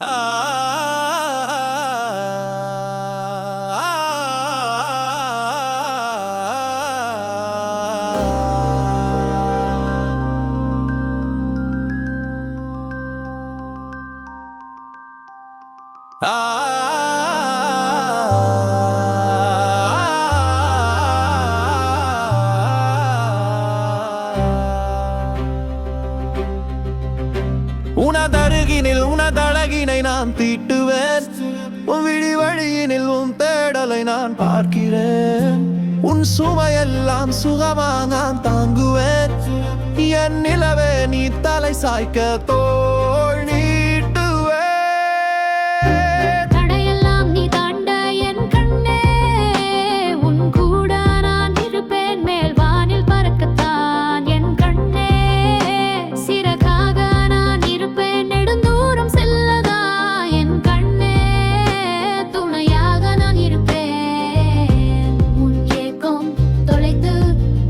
உனதருகினில் உனதழகினை நான் தீட்டுவேன். உன் விழி வழியினில் உன் தேடலை நான் பார்க்கிறேன். உன் சுமையெல்லாம் சுகமா நான் தாங்குவேன். என் நிலவே நீ தலை சாய்க்க தோள் நீட்டுவேன். தடையெல்லாம் நீ தாண்ட என் கண்ணே, உன் கூட நான் இருப்பேன். மேல் வானில் பறக்கத்தான் என் கண்ணே, சிறகாக நான் இருப்பேன். நெடுந்தூரம் செல்லதா என் கண்ணே, துணையாக நான் இருப்பேன். உன் ஏக்கம் தொலைத்து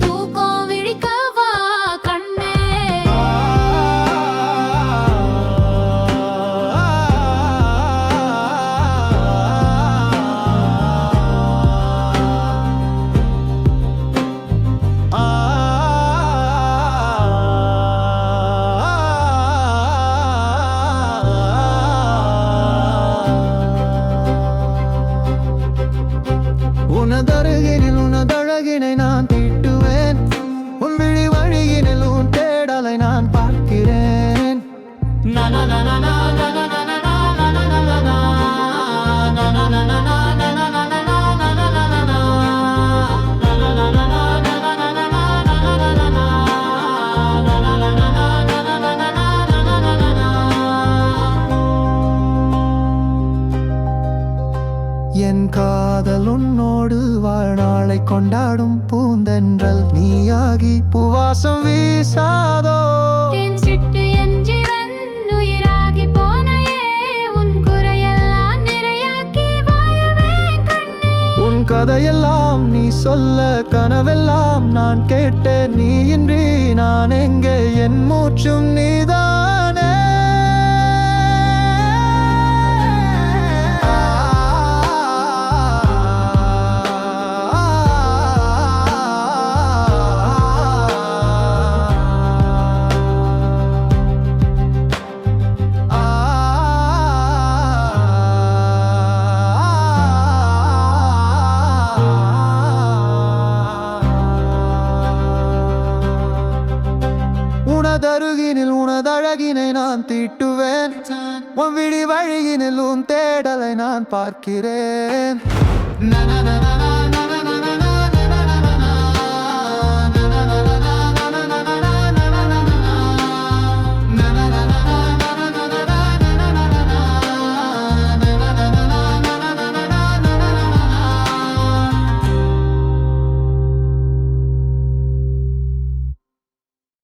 தூக்கம் விழிக்கவா கண்ணே. உனதருகினில் உனதழகினை நான் தீட்டுவேன். உன் விழி வழியினில் உன் தேடலை நான் பார்க்கிறேன். என் காதல் உன்னோடு வாழ்நாளை கொண்டாடும் பூந்தென்றல் நீயாகி பூவாசம் வீசாதோ. என் சிட்டு என் ஜீவன் உயிராகி போனையே, உன் குறையெல்லாம் நிறையாக்கி வாழவே கண்ணே. உன் கதையெல்லாம் நீ சொல்ல கனவெல்லாம் நான் கேட்டேன். நீ இன்றி நான் எங்கே, என் மூச்சும் நீதானே. உனதருகினில் உனதழகினை நான் தீட்டுவேன். உன் விழி வழியினில் உன் தேடலை நான் பார்க்கிறேன்.